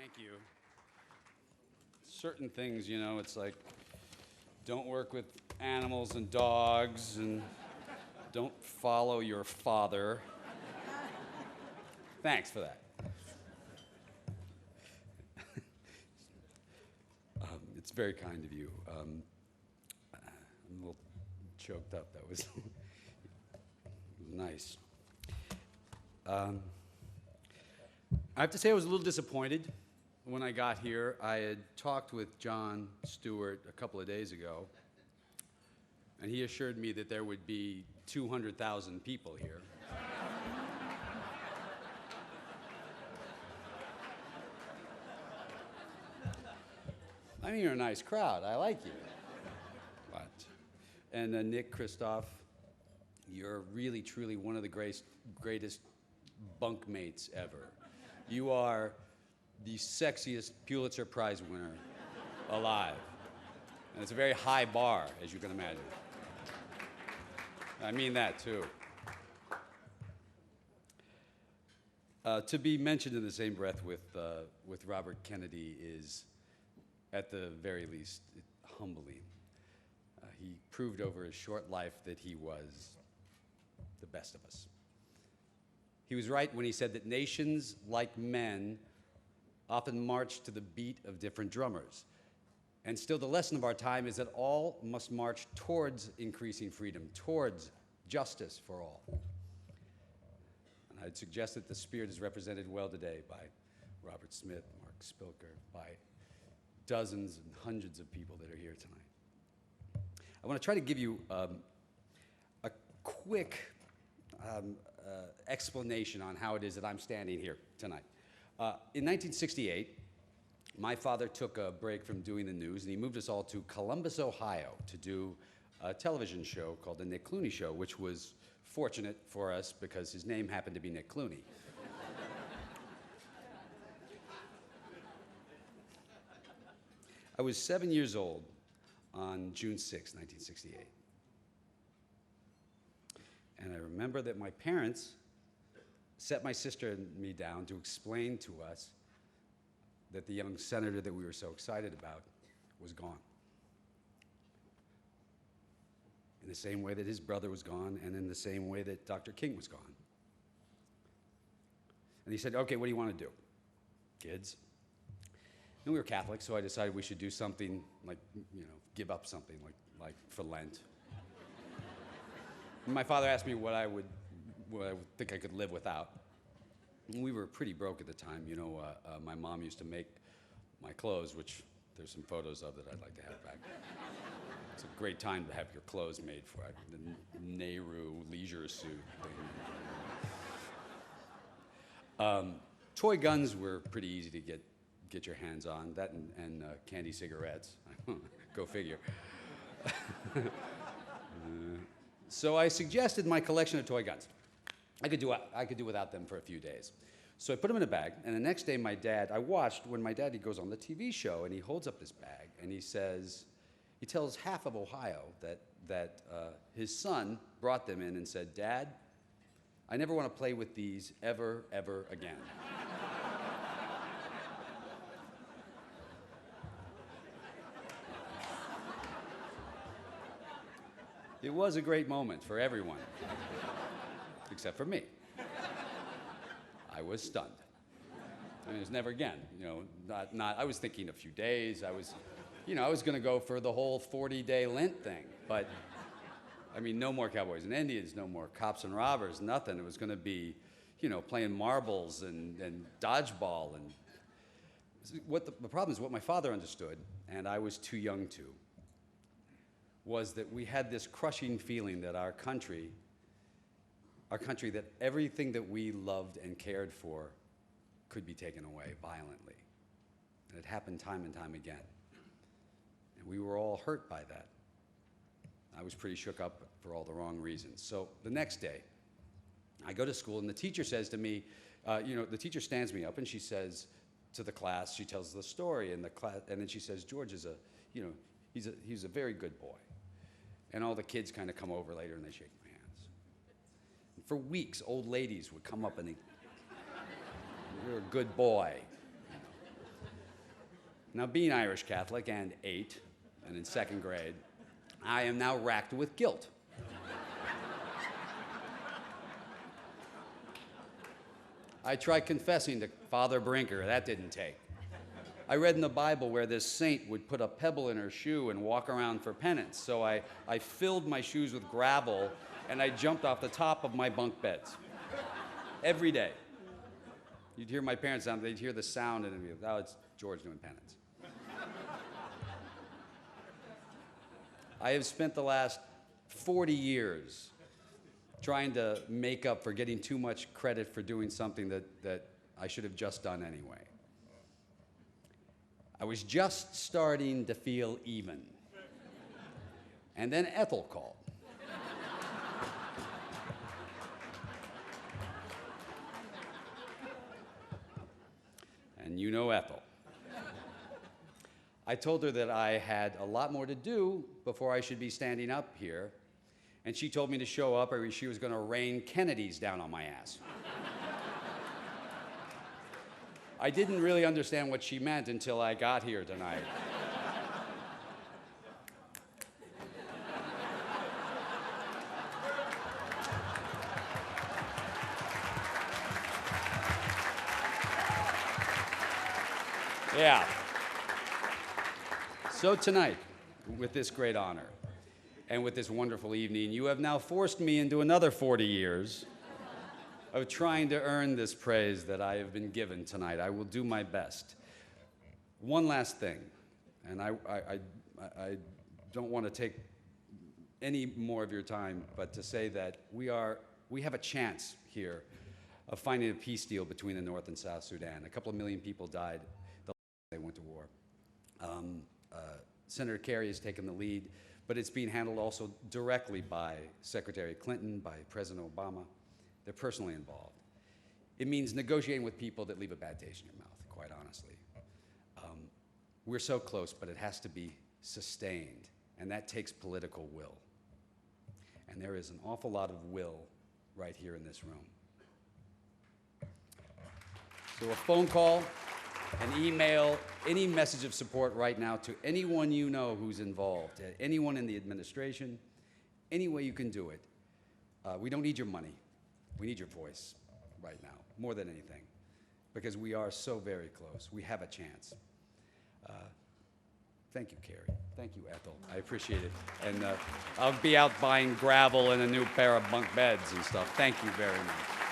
Thank you. Certain things, it's like don't work with animals and dogs and don't follow your father. Thanks for that. It's very kind of you. I'm a little choked up. That was, it was nice. I have to say I was a little disappointed when I got here. I had talked with John Stewart a couple of days ago, and he assured me that there would be 200,000 people here. I mean, you're a nice crowd. I like you. But, and Nick Kristof, you're really, truly one of the greatest bunkmates ever. You are the sexiest Pulitzer Prize winner alive. And it's a very high bar, as you can imagine. I mean that, too. To be mentioned in the same breath with Robert Kennedy is, at the very least, humbling. He proved over his short life that he was the best of us. He was right when he said that nations, like men, often march to the beat of different drummers. And still the lesson of our time is that all must march towards increasing freedom, towards justice for all. And I'd suggest that the spirit is represented well today by Robert Smith, Mark Spilker, by dozens and hundreds of people that are here tonight. I want to try to give you a quick explanation on how it is that I'm standing here tonight. In 1968, my father took a break from doing the news, and he moved us all to Columbus, Ohio, to do a television show called The Nick Clooney Show, which was fortunate for us because his name happened to be Nick Clooney. I was 7 years old on June 6, 1968. And I remember that my parents set my sister and me down to explain to us that the young senator that we were so excited about was gone. In the same way that his brother was gone, and in the same way that Dr. King was gone. And he said, okay, what do you want to do, kids? And we were Catholic, so I decided we should do something like, give up something like for Lent. And my father asked me what I would think I could live without. And we were pretty broke at the time. My mom used to make my clothes, which there's some photos of that I'd like to have back. It's a great time to have your clothes made for it. The Nehru leisure suit thing. Toy guns were pretty easy to get your hands on. That and candy cigarettes. Go figure. So I suggested my collection of toy guns. I could do without them for a few days. So I put them in a bag, and the next day I watched when my dad, he goes on the TV show, and he holds up this bag, and he tells half of Ohio that his son brought them in and said, Dad, I never want to play with these ever again. It was a great moment for everyone, except for me. I was stunned. I mean, it was never again. I was thinking a few days. I was going to go for the whole 40-day Lent thing. But, no more cowboys and Indians, no more cops and robbers, nothing. It was going to be, playing marbles and dodgeball. And the problem is what my father understood, and I was too young to, was that we had this crushing feeling that our country, that everything that we loved and cared for could be taken away violently. And it happened time and time again. And we were all hurt by that. I was pretty shook up for all the wrong reasons. So the next day, I go to school, and the teacher says to me, the teacher stands me up, and she says to the class, she tells the story, and then she says, George is he's a very good boy. And all the kids kind of come over later, and they shake my hands. And for weeks, old ladies would come up and you're a good boy. Now, being Irish Catholic and 8, and in 2nd grade, I am now racked with guilt. I tried confessing to Father Brinker. That didn't take. I read in the Bible where this saint would put a pebble in her shoe and walk around for penance. So I filled my shoes with gravel, and I jumped off the top of my bunk beds every day. You'd hear my parents sound, they'd hear the sound, and they'd be, oh, it's George doing penance. I have spent the last 40 years trying to make up for getting too much credit for doing something that I should have just done anyway. I was just starting to feel even. And then Ethel called. And you know Ethel. I told her that I had a lot more to do before I should be standing up here, and she told me to show up or she was going to rain Kennedys down on my ass. I didn't really understand what she meant until I got here tonight. Yeah. So tonight, with this great honor and with this wonderful evening, you have now forced me into another 40 years of trying to earn this praise that I have been given tonight. I will do my best. One last thing, and I don't want to take any more of your time, but to say that we have a chance here of finding a peace deal between the North and South Sudan. A couple of million people died the last time they went to war. Senator Kerry has taken the lead, but it's being handled also directly by Secretary Clinton, by President Obama. They're personally involved. It means negotiating with people that leave a bad taste in your mouth, quite honestly. We're so close, but it has to be sustained, and that takes political will. And there is an awful lot of will right here in this room. So a phone call, an email, any message of support right now to anyone you know who's involved, anyone in the administration, any way you can do it. We don't need your money. We need your voice right now, more than anything, because we are so very close. We have a chance. Thank you, Carrie. Thank you, Ethel. I appreciate it. And I'll be out buying gravel and a new pair of bunk beds and stuff. Thank you very much.